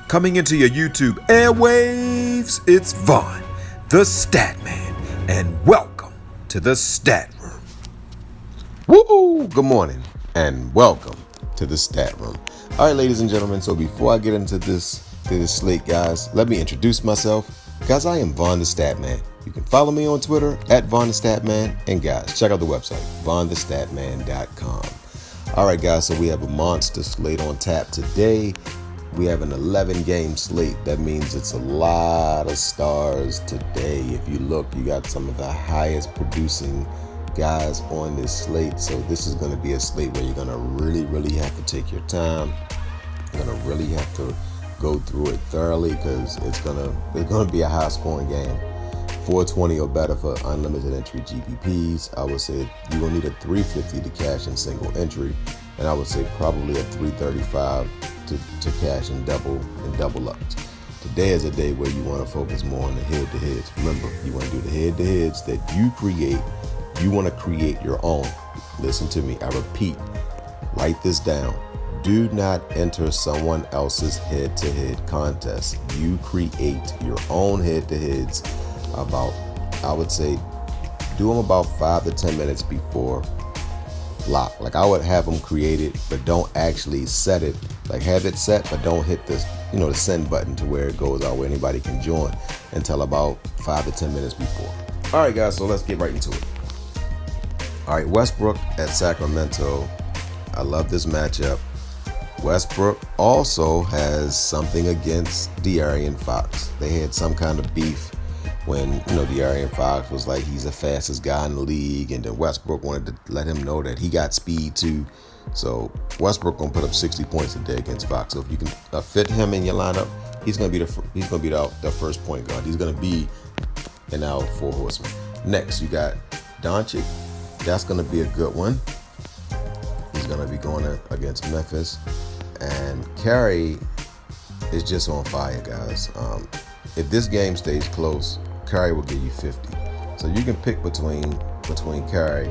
Coming into your YouTube airwaves, it's Vaughn, the Stat Man, and welcome to the Stat Room. Woo! Good morning, and welcome to the Stat Room. All right, ladies and gentlemen, so before I get into this slate, guys, let me introduce myself. Guys, I am Vaughn the Stat Man. You can follow me on Twitter at Vaughn the Stat Man, and guys, check out the website, vaughnthestatman.com. All right, guys, so we have a monster slate on tap today. We have an 11-game slate. That means it's a lot of stars today. If you look, you got some of the highest producing guys on this slate. So this is going to be a slate where you're going to really have to take your time. You're going to really have to go through it thoroughly because it's going to be a high-scoring game. 420 or better for unlimited entry GPPs. I would say you're going to need a 350 to cash in single entry. And I would say probably a 335 to cash and double up. Today is a day where you want to focus more on the head-to-heads. Remember, you want to do the head-to-heads that you create. You want to create your own. Listen to me. I repeat. Write this down. Do not enter someone else's head-to-head contest. You create your own head-to-heads I would say, do them about 5 to 10 minutes before lock. Like I would have them created, but don't actually set it. Like have it set, but don't hit this, the send button to where it goes out where anybody can join until about 5 to 10 minutes before. All right, guys, so let's get right into it. All right, Westbrook at Sacramento. I love this matchup. Westbrook also has something against De'Aaron Fox. They had some kind of beef when, De'Aaron Fox was like, he's the fastest guy in the league. And then Westbrook wanted to let him know that he got speed too. So Westbrook going to put up 60 points a day against Fox. So if you can fit him in your lineup, he's going to be the first point guard. He's going to be in our four horsemen. Next, you got Doncic. That's going to be a good one. He's going to be going against Memphis. And Curry is just on fire, guys. If this game stays close, Curry will give you 50. So you can pick between Curry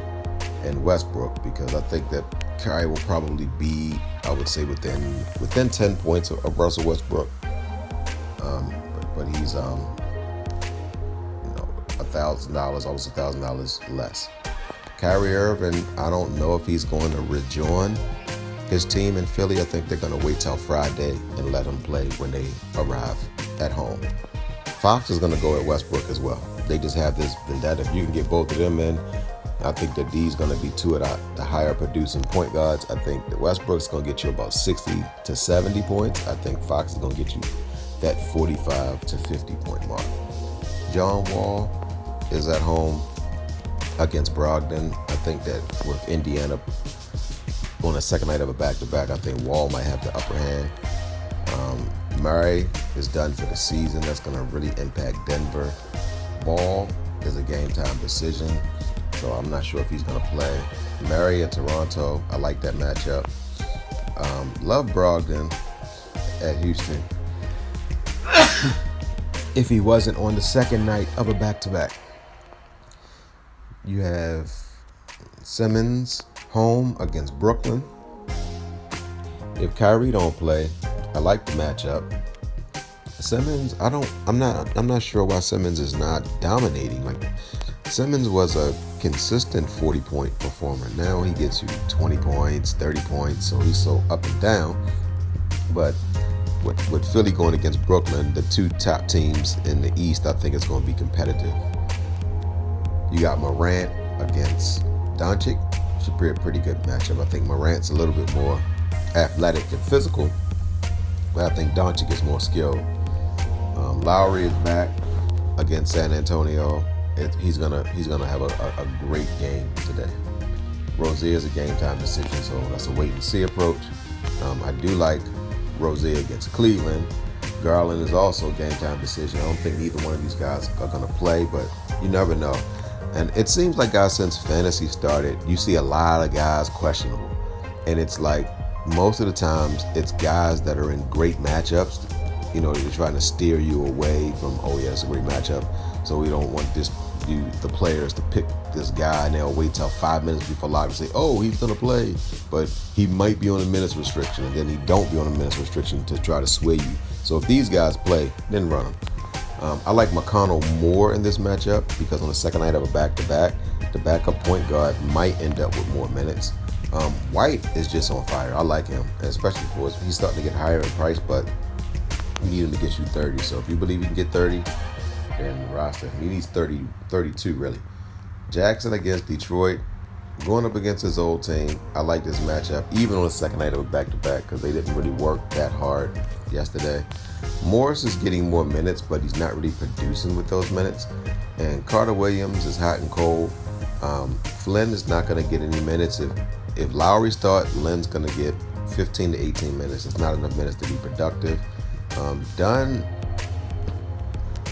and Westbrook because I think that Curry will probably be, I would say, within 10 points of Russell Westbrook. But he's $1,000, almost $1,000 less. Kyrie Irving, I don't know if he's going to rejoin his team in Philly. I think they're going to wait till Friday and let him play when they arrive at home. Fox is going to go at Westbrook as well. They just have this vendetta. If you can get both of them in, I think that D's going to be two of the higher producing point guards. I think that Westbrook's going to get you about 60 to 70 points. I think Fox is going to get you that 45 to 50 point mark. John Wall is at home against Brogdon. I think that with Indiana on the second night of a back-to-back, I think Wall might have the upper hand. Murray is done for the season. That's going to really impact Denver. Ball is a game-time decision, so I'm not sure if he's going to play. Murray at Toronto, I like that matchup. Love Brogdon at Houston. If he wasn't on the second night of a back-to-back. You have Simmons home against Brooklyn. If Kyrie don't play, I like the matchup. Simmons, I'm not sure why Simmons is not dominating. Like Simmons was a consistent 40-point performer. Now he gets you 20 points, 30 points, so he's so up and down. But with Philly going against Brooklyn, the two top teams in the East, I think it's going to be competitive. You got Morant against Doncic. Should be a pretty good matchup. I think Morant's a little bit more athletic and physical, but I think Doncic is more skilled. Lowry is back against San Antonio. He's gonna have a great game today. Rozier is a game time decision, so that's a wait and see approach. I do like Rozier against Cleveland. Garland is also a game time decision. I don't think either one of these guys are gonna play, but you never know. And it seems like, guys, since fantasy started, you see a lot of guys questionable. And it's like most of the times it's guys that are in great matchups. They're trying to steer you away from, oh yeah, it's a great matchup. So we don't want the players to pick this guy and they'll wait till 5 minutes before lock and say, oh, he's going to play. But he might be on a minutes restriction, and then he don't be on a minutes restriction to try to sway you. So if these guys play, then run them. I like McConnell more in this matchup because on the second night of a back-to-back, the backup point guard might end up with more minutes. White is just on fire. I like him, especially for he's starting to get higher in price, but you need him to get you 30. So if you believe he can get 30, then roster him. He needs 30, 32 really. Jackson against Detroit, going up against his old team. I like this matchup, even on the second night of a back-to-back, because they didn't really work that hard yesterday. Morris is getting more minutes, but he's not really producing with those minutes. And Carter Williams is hot and cold. Flynn is not going to get any minutes. If Lowry starts, Lynn's going to get 15 to 18 minutes. It's not enough minutes to be productive. Dunn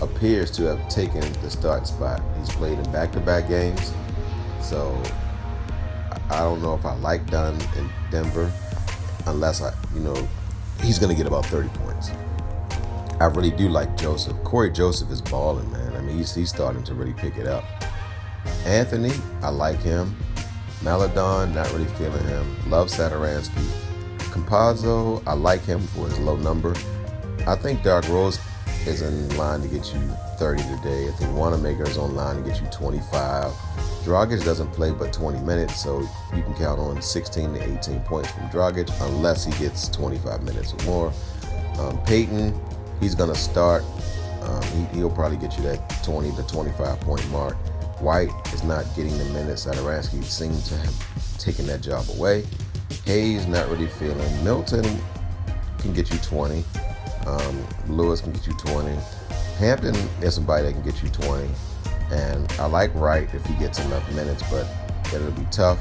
appears to have taken the start spot. He's played in back-to-back games, so I don't know if I like Dunn in Denver unless he's going to get about 30 points. I really do like Joseph. Corey Joseph is balling, man. I mean, he's starting to really pick it up. Anthony, I like him. Maladon, not really feeling him. Love Saturansky. Campazzo, I like him for his low number. I think Dark Rose is in line to get you 30 today. I think Wanamaker is on line to get you 25. Dragic doesn't play but 20 minutes, so you can count on 16 to 18 points from Dragic unless he gets 25 minutes or more. Peyton, he's going to start. He'll probably get you that 20 to 25 point mark. White is not getting the minutes. Saturansky seems to have taken that job away. Hayes, not really feeling. Milton can get you 20. Lewis can get you 20. Hampton is somebody that can get you 20. And I like Wright if he gets enough minutes, but it'll be tough.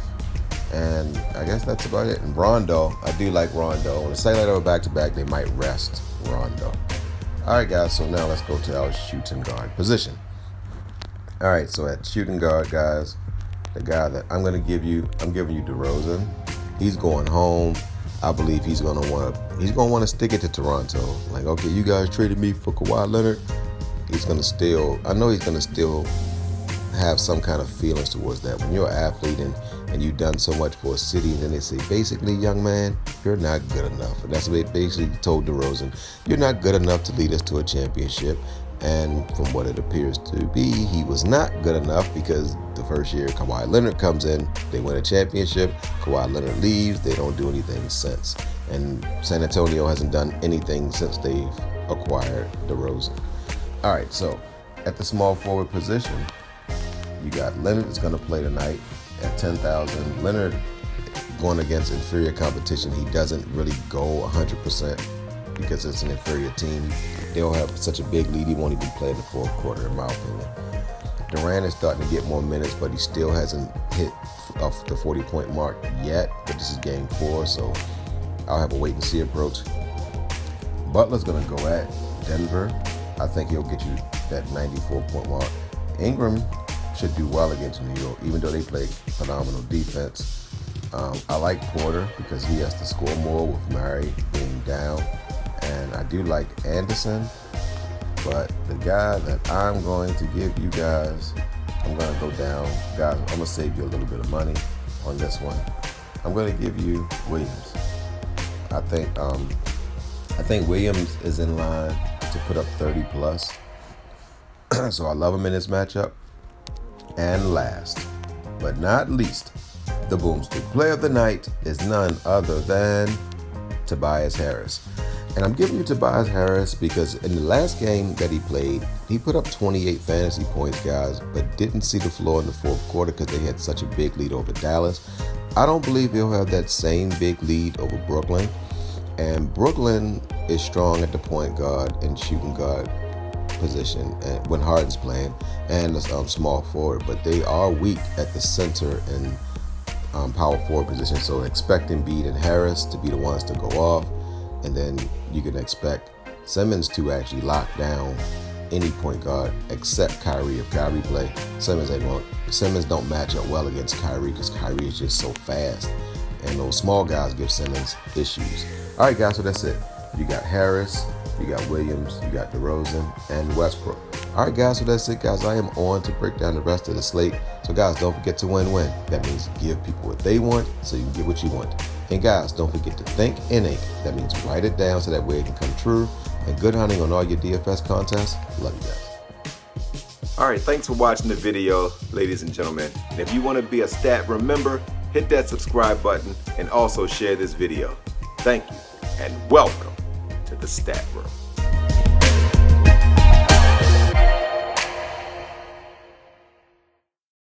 And I guess that's about it. And Rondo, I do like Rondo. On the second night of a back-to-back, they might rest Rondo. All right, guys, so now let's go to our shooting guard position. All right, so at shooting guard, guys, the guy that I'm giving you DeRozan. He's going home. I believe he's gonna want to stick it to Toronto. Like, okay, you guys traded me for Kawhi Leonard. I know he's gonna still have some kind of feelings towards that. When you're an athlete and you've done so much for a city, and then they say, basically, young man, you're not good enough. And that's what they basically told DeRozan. You're not good enough to lead us to a championship. And from what it appears to be, he was not good enough because the first year Kawhi Leonard comes in, they win a championship. Kawhi Leonard leaves, they don't do anything since. And San Antonio hasn't done anything since they've acquired DeRozan. All right, so at the small forward position, you got Leonard is going to play tonight at 10,000. Leonard going against inferior competition, he doesn't really go 100% because it's an inferior team. They'll have such a big lead, he won't even play in the fourth quarter, in my opinion. Durant is starting to get more minutes, but he still hasn't hit off the 40-point mark yet. But this is game 4, so I'll have a wait-and-see approach. Butler's going to go at Denver. I think he'll get you that 94-point mark. Ingram should do well against New York, even though they play phenomenal defense. I like Porter because he has to score more with Murray being down. And I do like Anderson, but the guy that I'm going to give you guys, I'm going to go down. Guys, I'm going to save you a little bit of money on this one. I'm going to give you Williams. I think Williams is in line to put up 30 plus. So I love him in this matchup. And last, but not least, the Boomstick player of the night is none other than Tobias Harris. And I'm giving you Tobias Harris because in the last game that he played, he put up 28 fantasy points, guys, but didn't see the floor in the fourth quarter because they had such a big lead over Dallas. I don't believe he'll have that same big lead over Brooklyn. And Brooklyn is strong at the point guard and shooting guard position and when Harden's playing, and the small forward, but they are weak at the center and power forward position. So expect Embiid and Harris to be the ones to go off. And then you can expect Simmons to actually lock down any point guard except Kyrie. If Kyrie play, Simmons don't match up well against Kyrie because Kyrie is just so fast. And those small guys give Simmons issues. All right, guys, so that's it. You got Harris, you got Williams, you got DeRozan, and Westbrook. All right, guys, so that's it, guys. I am on to break down the rest of the slate. So, guys, don't forget to win-win. That means give people what they want so you can get what you want. And guys, don't forget to think and ink. That means write it down so that way it can come true. and good hunting on all your DFS contests. Love you guys. Alright, thanks for watching the video, ladies and gentlemen. And if you want to be a Stat Room member, hit that subscribe button and also share this video. Thank you, and welcome to the Stat Room.